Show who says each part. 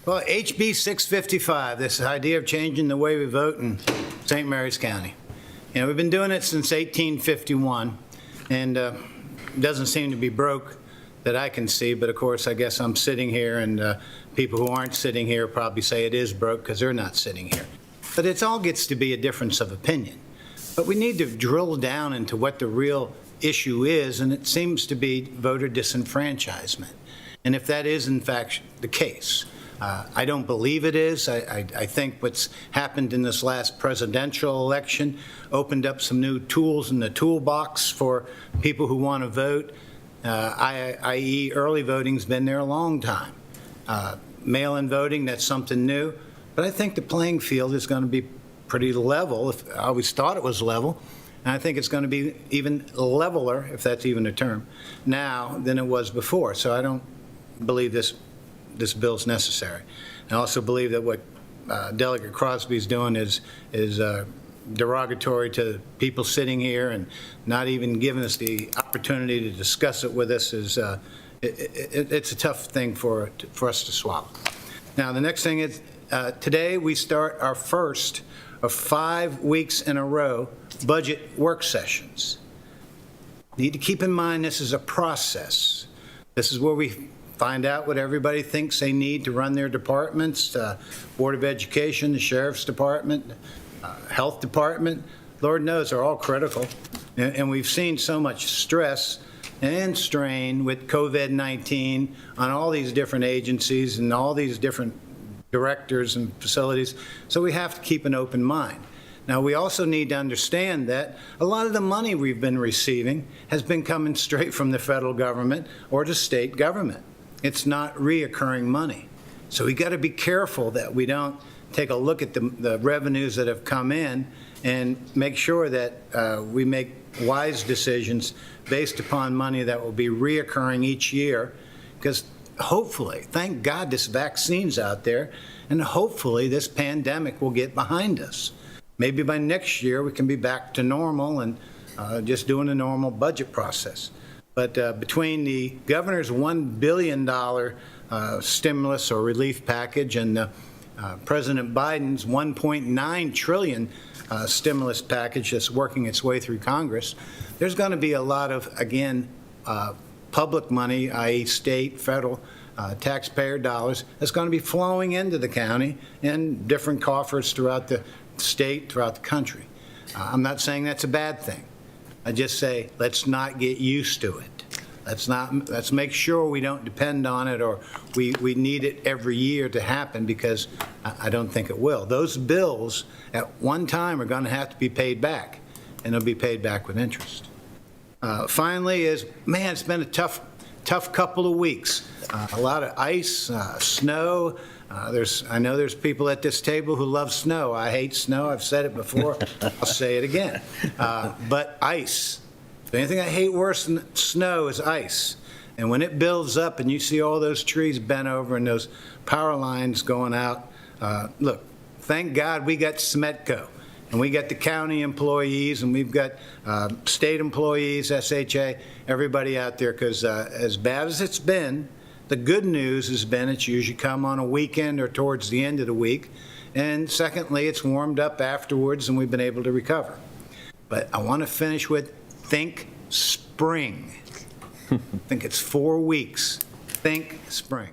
Speaker 1: Well, HB 655, this idea of changing the way we vote in St. Mary's County. You know, we've been doing it since 1851, and it doesn't seem to be broke that I can see, but of course, I guess I'm sitting here, and people who aren't sitting here probably say it is broke because they're not sitting here. But it all gets to be a difference of opinion. But we need to drill down into what the real issue is, and it seems to be voter disenfranchisement. And if that is, in fact, the case, I don't believe it is. I think what's happened in this last presidential election opened up some new tools in the toolbox for people who want to vote, i.e. early voting's been there a long time. Mail-in voting, that's something new. But I think the playing field is going to be pretty level. I always thought it was level. And I think it's going to be even leveler, if that's even a term, now than it was before. So I don't believe this bill's necessary. I also believe that what Delegate Crosby is doing is derogatory to people sitting here and not even giving us the opportunity to discuss it with us. It's a tough thing for us to swallow. Now, the next thing is today we start our first of 5 weeks in a row budget work sessions. Need to keep in mind this is a process. This is where we find out what everybody thinks they need to run their departments, Board of Education, the Sheriff's Department, Health Department. Lord knows they're all critical. And we've seen so much stress and strain with COVID-19 on all these different agencies and all these different directors and facilities, so we have to keep an open mind. Now, we also need to understand that a lot of the money we've been receiving has been coming straight from the federal government or the state government. It's not reoccurring money. So we got to be careful that we don't take a look at the revenues that have come in and make sure that we make wise decisions based upon money that will be reoccurring each year, because hopefully, thank God this vaccine's out there, and hopefully this pandemic will get behind us. Maybe by next year we can be back to normal and just doing a normal budget process. But between the governor's $1 billion stimulus or relief package and President Biden's $1.9 trillion stimulus package that's working its way through Congress, there's going to be a lot of, again, public money, i.e. state, federal, taxpayer dollars, that's going to be flowing into the county and different coffers throughout the state, throughout the country. I'm not saying that's a bad thing. I just say let's not get used to it. Let's make sure we don't depend on it, or we need it every year to happen, because I don't think it will. Those bills at one time are going to have to be paid back, and they'll be paid back with interest. Finally is, man, it's been a tough couple of weeks. A lot of ice, snow. I know there's people at this table who love snow. I hate snow. I've said it before. I'll say it again. But ice. The only thing I hate worse than snow is ice. And when it builds up and you see all those trees bent over and those power lines going out, look, thank God we got Smetco. And we got the county employees, and we've got state employees, SHA, everybody out there, because as bad as it's been, the good news has been it's usually come on a weekend or towards the end of the week. And secondly, it's warmed up afterwards, and we've been able to recover. But I want to finish with think spring. I think it's 4 weeks. Think spring.